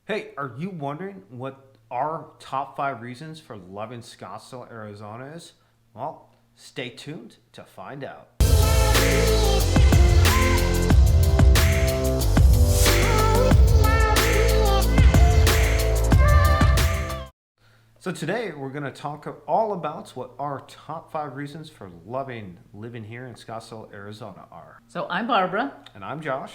Hey, are you wondering what our top 5 reasons for loving Scottsdale, Arizona is? Well, stay tuned to find out. So today we're going to talk all about what our top 5 reasons for loving living here in Scottsdale, Arizona are. So I'm Barbara, And I'm Josh.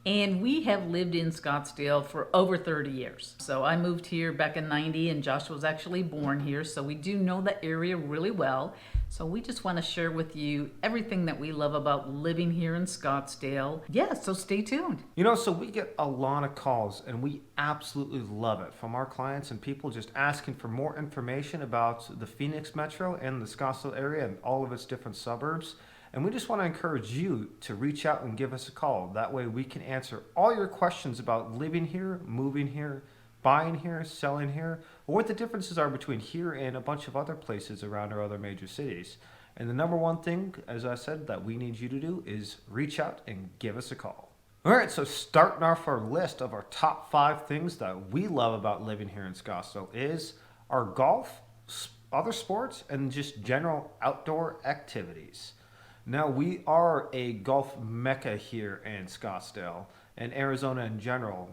and we have lived in Scottsdale for over 30 years. So I moved here back in 90, and Josh was actually born here. So we do know the area really well. So we just want to share with you everything that we love about living here in Scottsdale. Yeah, so stay tuned. So we get a lot of calls and we absolutely love it from our clients and people just asking for more information about the Phoenix Metro and the Scottsdale area and all of its different suburbs. And we just want to encourage you to reach out and give us a call. That way we can answer all your questions about living here, moving here, buying here, selling here, or what the differences are between here and a bunch of other places around our other major cities. And the number one thing, as I said, that we need you to do is reach out and give us a call. All right, so starting off our list of our top 5 things that we love about living here in Scottsdale is our golf, other sports, and just general outdoor activities. Now, we are a golf mecca here in Scottsdale and Arizona in general.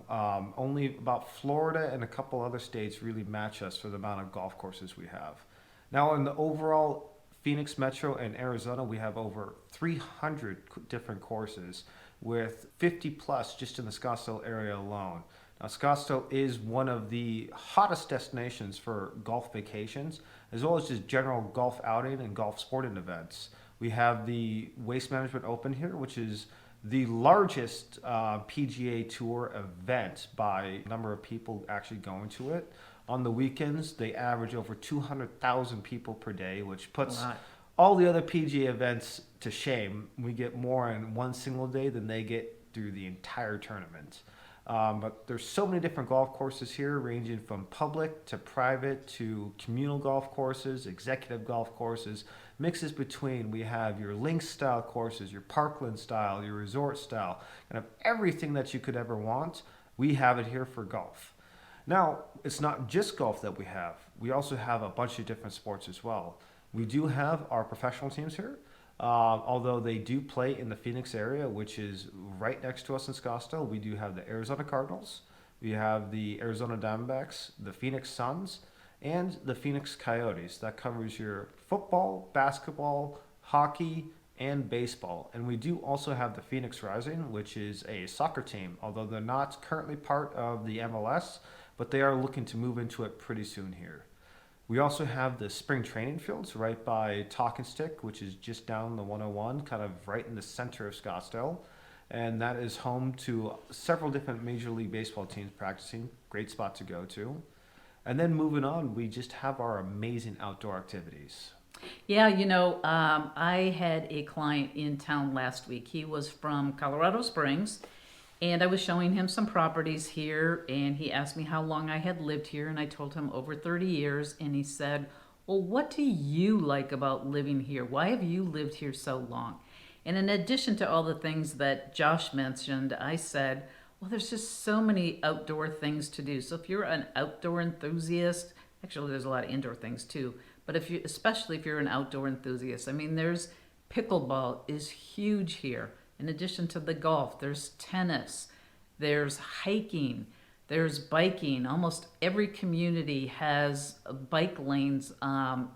Only about Florida and a couple other states really match us for the amount of golf courses we have. Now, in the overall Phoenix Metro and Arizona, we have over 300 different courses with 50 plus just in the Scottsdale area alone. Now, Scottsdale is one of the hottest destinations for golf vacations, as well as just general golf outing and golf sporting events. We have the Waste Management Open here, which is the largest PGA Tour event by number of people actually going to it. On the weekends, they average over 200,000 people per day, which puts all the other PGA events to shame. We get more in one single day than they get through the entire tournament. But there's so many different golf courses here, ranging from public to private to communal golf courses, executive golf courses, mixes between. We have your links style courses, your parkland style, your resort style, kind of everything that you could ever want. We have it here for golf. Now, it's not just golf that we have. We also have a bunch of different sports as well. We do have our professional teams here. Although they do play in the Phoenix area, which is right next to us in Scottsdale, we do have the Arizona Cardinals, we have the Arizona Diamondbacks, the Phoenix Suns, and the Phoenix Coyotes. That covers your football, basketball, hockey, and baseball. And we do also have the Phoenix Rising, which is a soccer team, although they're not currently part of the MLS, but they are looking to move into it pretty soon here. We also have the spring training fields right by Talking Stick, which is just down the 101, kind of right in the center of Scottsdale. And that is home to several different Major League Baseball teams practicing. Great spot to go to. And then moving on, we just have our amazing outdoor activities. Yeah, I had a client in town last week. He was from Colorado Springs, and I was showing him some properties here, and he asked me how long I had lived here, and I told him over 30 years, and he said, well, what do you like about living here? Why have you lived here so long? And in addition to all the things that Josh mentioned, I said, well, there's just so many outdoor things to do. So if you're an outdoor enthusiast, actually there's a lot of indoor things too, but especially if you're an outdoor enthusiast, I mean, there's pickleball is huge here. In addition to the golf, there's tennis, there's hiking, there's biking. Almost every community has bike lanes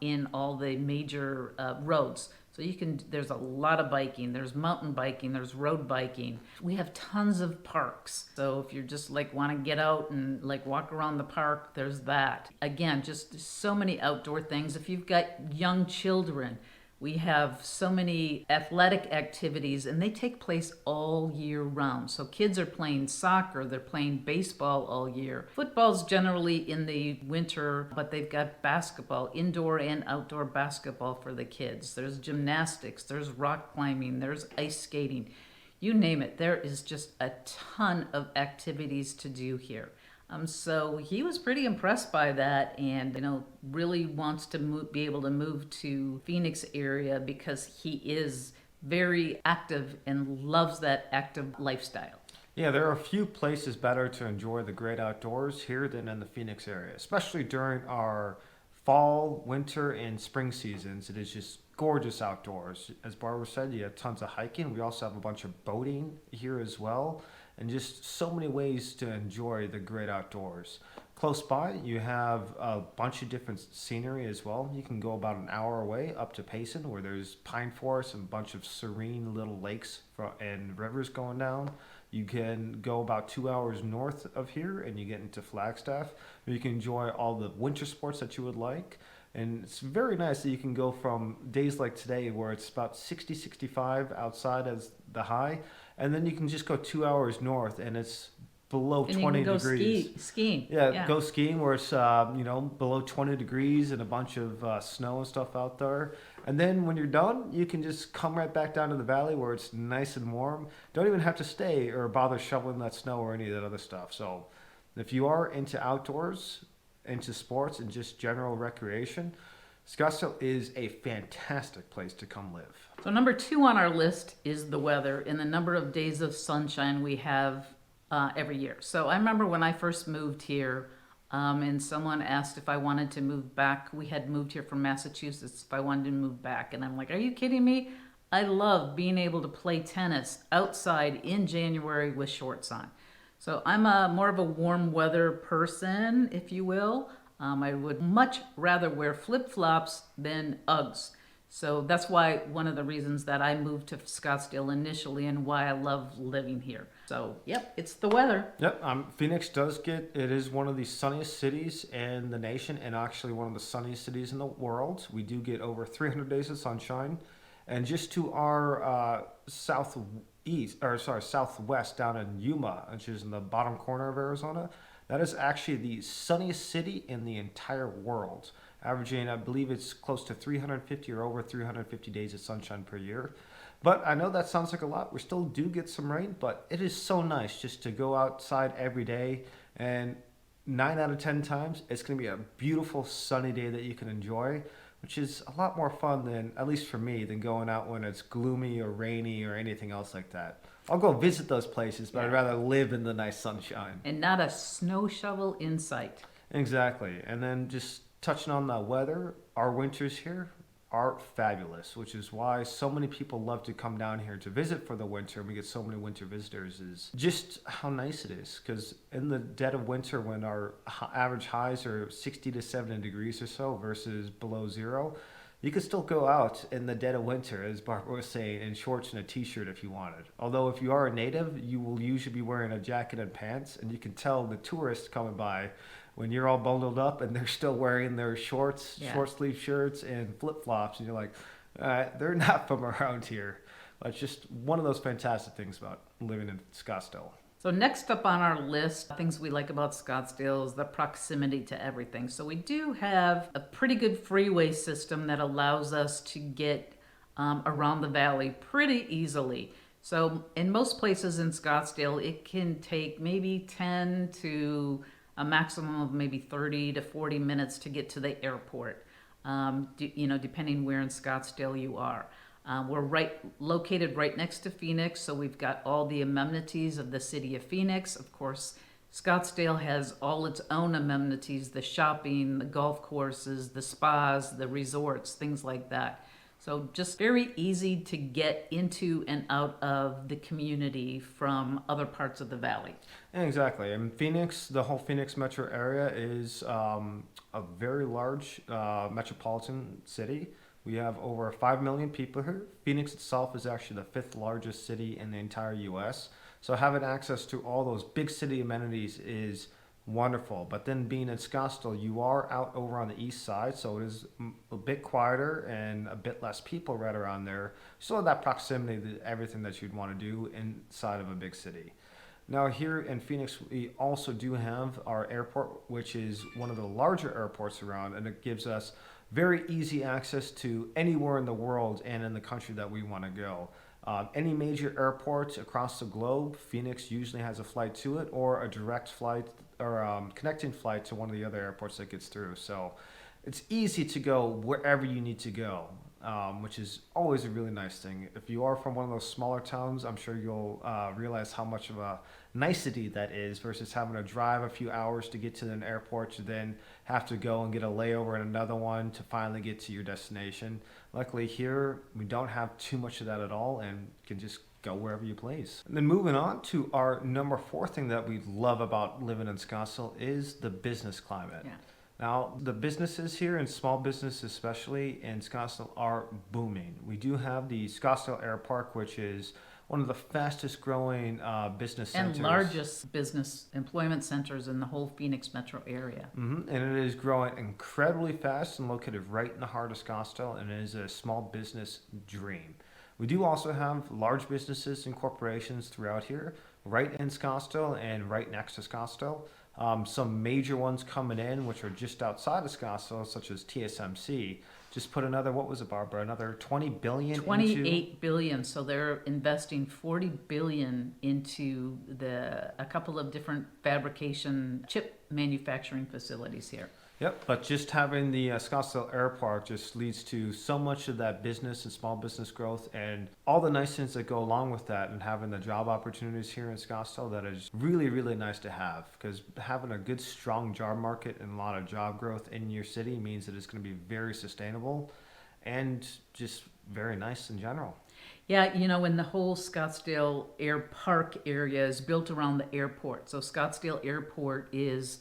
in all the major roads. So there's a lot of biking. There's mountain biking, there's road biking. We have tons of parks. So if you're just want to get out and walk around the park, there's that. Again, just so many outdoor things. If you've got young children, we have so many athletic activities, and they take place all year round. So kids are playing soccer, they're playing baseball all year. Football's generally in the winter, but they've got basketball, indoor and outdoor basketball for the kids. There's gymnastics, there's rock climbing, there's ice skating. You name it, there is just a ton of activities to do here. So he was pretty impressed by that, and really wants to be able to move to Phoenix area because he is very active and loves that active lifestyle. Yeah, there are a few places better to enjoy the great outdoors here than in the Phoenix area, especially during our fall, winter, and spring seasons. It is just gorgeous outdoors. As Barbara said, you have tons of hiking. We also have a bunch of boating here as well, and just so many ways to enjoy the great outdoors. Close by, you have a bunch of different scenery as well. You can go about an hour away up to Payson, where there's pine forests and a bunch of serene little lakes and rivers going down. You can go about 2 hours north of here and you get into Flagstaff, where you can enjoy all the winter sports that you would like. And it's very nice that you can go from days like today where it's about 60, 65 outside as the high, and then you can just go 2 hours north and it's below And you can 20 go degrees. skiing. Yeah, go skiing where it's below 20 degrees and a bunch of snow and stuff out there. And then when you're done, you can just come right back down to the valley where it's nice and warm. Don't even have to stay or bother shoveling that snow or any of that other stuff. So if you are into outdoors, into sports, and just general recreation, Scottsdale is a fantastic place to come live. So number two on our list is the weather and the number of days of sunshine we have every year. So I remember when I first moved here, and someone asked if I wanted to move back. We had moved here from Massachusetts, if I wanted to move back. And I'm like, are you kidding me? I love being able to play tennis outside in January with shorts on. So I'm more of a warm weather person, if you will. I would much rather wear flip-flops than Uggs. So that's why one of the reasons that I moved to Scottsdale initially and why I love living here. So, yep, it's the weather. Yep, Phoenix it is one of the sunniest cities in the nation and actually one of the sunniest cities in the world. We do get over 300 days of sunshine. And just to our southwest down in Yuma, which is in the bottom corner of Arizona, that is actually the sunniest city in the entire world, averaging, I believe it's close to 350 or over 350 days of sunshine per year. But I know that sounds like a lot. We still do get some rain, but it is so nice just to go outside every day. And 9 out of 10 times, it's going to be a beautiful sunny day that you can enjoy, which is a lot more fun than, at least for me, than going out when it's gloomy or rainy or anything else like that. I'll go visit those places, but I'd rather live in the nice sunshine. And not a snow shovel in sight. Exactly. And then just touching on the weather, our winters here are fabulous, which is why so many people love to come down here to visit for the winter. And we get so many winter visitors, is just how nice it is. Because in the dead of winter, when our average highs are 60 to 70 degrees or so versus below zero, you could still go out in the dead of winter, as Barbara was saying, in shorts and a t-shirt if you wanted. Although if you are a native, you will usually be wearing a jacket and pants, and you can tell the tourists coming by when you're all bundled up and they're still wearing their shorts, short sleeve shirts, and flip flops, and you're like, they're not from around here. But it's just one of those fantastic things about living in Scottsdale. So next up on our list, things we like about Scottsdale is the proximity to everything. So we do have a pretty good freeway system that allows us to get around the valley pretty easily. So in most places in Scottsdale, it can take maybe 10 to a maximum of maybe 30 to 40 minutes to get to the airport, depending where in Scottsdale you are. We're located right next to Phoenix, so we've got all the amenities of the city of Phoenix. Of course, Scottsdale has all its own amenities, the shopping, the golf courses, the spas, the resorts, things like that. So just very easy to get into and out of the community from other parts of the valley. Exactly. And Phoenix, the whole Phoenix metro area is a very large metropolitan city. We have over 5 million people here. Phoenix itself is actually the fifth largest city in the entire U.S. So having access to all those big city amenities is wonderful. But then being in Scottsdale, you are out over on the east side, so it is a bit quieter and a bit less people right around there. Still have that proximity to everything that you'd want to do inside of a big city. Now here in Phoenix, we also do have our airport, which is one of the larger airports around, and it gives us very easy access to anywhere in the world and in the country that we want to go. Any major airports across the globe, Phoenix usually has a flight to it or a direct flight or connecting flight to one of the other airports that gets through. So it's easy to go wherever you need to go. which is always a really nice thing. If you are from one of those smaller towns, I'm sure you'll realize how much of a nicety that is versus having to drive a few hours to get to an airport to then have to go and get a layover in another one to finally get to your destination. Luckily here, we don't have too much of that at all and can just go wherever you please. And then moving on to our number 4 thing that we love about living in Scottsdale is the business climate. Yeah. Now, the businesses here, and small businesses especially in Scottsdale, are booming. We do have the Scottsdale Air Park, which is one of the fastest growing business centers. And largest business employment centers in the whole Phoenix metro area. And it is growing incredibly fast and located right in the heart of Scottsdale, and it is a small business dream. We do also have large businesses and corporations throughout here, right in Scottsdale and right next to Scottsdale. Some major ones coming in, which are just outside of Scottsdale, such as TSMC. Just put another, what was it, Barbara? Another 20 billion 28 billion. So they're investing 40 billion into a couple of different fabrication chip manufacturing facilities here. Yep, but just having the Scottsdale Air Park just leads to so much of that business and small business growth and all the nice things that go along with that, and having the job opportunities here in Scottsdale that is really, really nice to have, because having a good, strong job market and a lot of job growth in your city means that it's going to be very sustainable and just very nice in general. Yeah, you know, and the whole Scottsdale Air Park area is built around the airport. So Scottsdale Airport is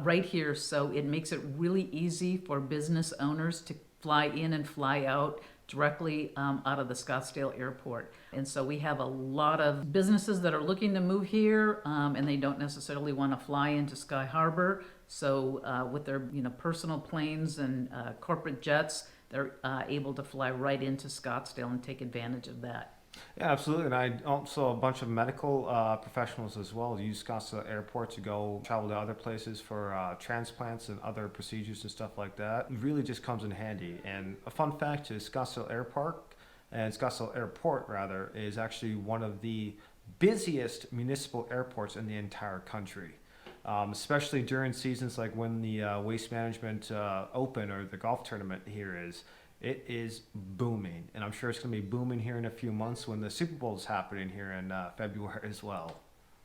right here, so it makes it really easy for business owners to fly in and fly out directly out of the Scottsdale Airport. And so we have a lot of businesses that are looking to move here, and they don't necessarily want to fly into Sky Harbor. So with their personal planes and corporate jets, they're able to fly right into Scottsdale and take advantage of that. Yeah, absolutely. And I also, a bunch of medical professionals as well use Scottsdale Airport to go travel to other places for transplants and other procedures and stuff like that. It really just comes in handy. And a fun fact is Scottsdale Air Park, and Scottsdale Airport rather, is actually one of the busiest municipal airports in the entire country. Especially during seasons like when the Waste Management Open or the golf tournament here is. It is booming, and I'm sure it's going to be booming here in a few months when the Super Bowl is happening here in February as well.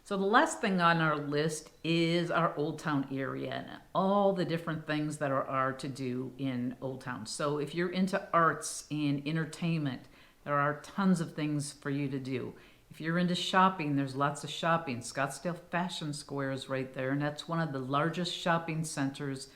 So the last thing on our list is our Old Town area and all the different things that are to do in Old Town. So if you're into arts and entertainment, there are tons of things for you to do. If you're into shopping, there's lots of shopping. Scottsdale Fashion Square is right there, and that's one of the largest shopping centers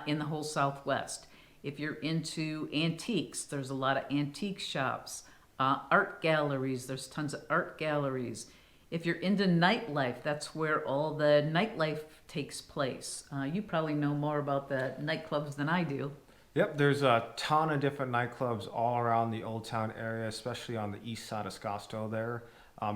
in the whole Southwest. If you're into antiques, there's a lot of antique shops. Art galleries, there's tons of art galleries. If you're into nightlife, that's where all the nightlife takes place. You probably know more about the nightclubs than I do. Yep, there's a ton of different nightclubs all around the Old Town area, especially on the east side of Scottsdale there.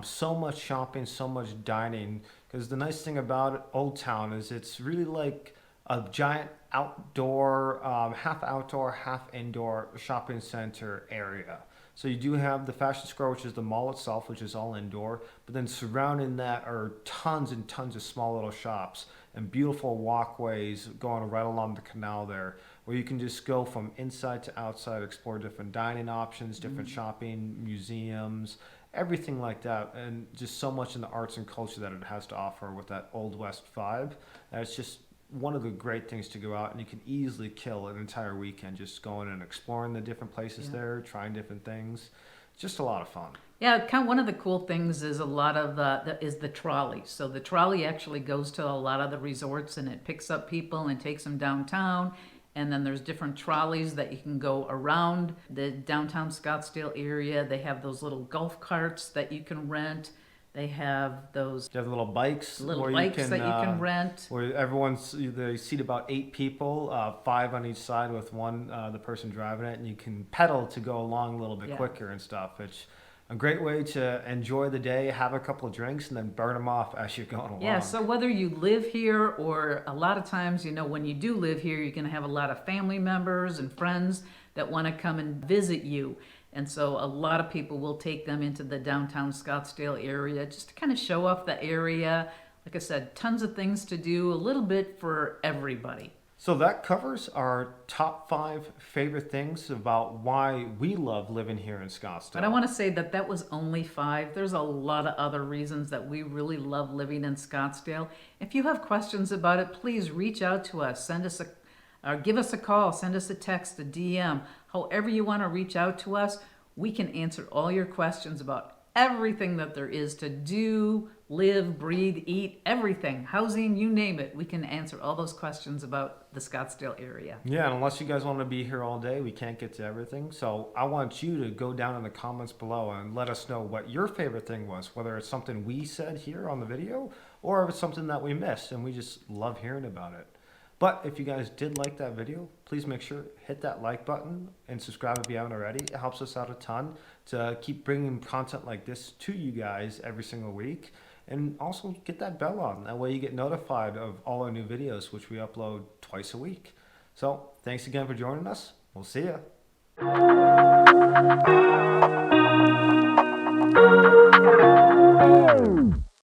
So much shopping, so much dining, because the nice thing about Old Town is it's really like a giant outdoor, half indoor shopping center area. So you do have the Fashion Square, which is the mall itself, which is all indoor, but then surrounding that are tons and tons of small little shops and beautiful walkways going right along the canal there, where you can just go from inside to outside, explore different dining options, different shopping, museums, everything like that, and just so much in the arts and culture that it has to offer with that Old West vibe. It's just one of the great things to go out, and you can easily kill an entire weekend just going and exploring the different places there, trying different things. Just a lot of fun. Yeah, kind of one of the cool things is a lot of is the trolley. So the trolley actually goes to a lot of the resorts, and it picks up people and takes them downtown. And then there's different trolleys that you can go around the downtown Scottsdale area. They have those little golf carts that you can rent. They have those You have little bikes that you can rent. where they seat about 8 people, 5 on each side with one the person driving it, and you can pedal to go along a little bit quicker and stuff. It's a great way to enjoy the day, have a couple of drinks, and then burn them off as you're going along. Yeah, so whether you live here or a lot of times, when you do live here, you're going to have a lot of family members and friends that want to come and visit you. And so a lot of people will take them into the downtown Scottsdale area just to kind of show off the area. Like I said, tons of things to do, a little bit for everybody. So that covers our top 5 favorite things about why we love living here in Scottsdale. But I want to say that that was only 5. There's a lot of other reasons that we really love living in Scottsdale. If you have questions about it, please reach out to us. Send us or give us a call, send us a text, a DM. However you want to reach out to us, we can answer all your questions about everything that there is to do, live, breathe, eat, everything, housing, you name it. We can answer all those questions about the Scottsdale area. Yeah, and unless you guys want to be here all day, we can't get to everything. So I want you to go down in the comments below and let us know what your favorite thing was, whether it's something we said here on the video or if it's something that we missed and we just love hearing about it. But if you guys did like that video, please make sure hit that like button and subscribe if you haven't already. It helps us out a ton to keep bringing content like this to you guys every single week. And also get that bell on. That way you get notified of all our new videos, which we upload twice a week. So thanks again for joining us. We'll see ya.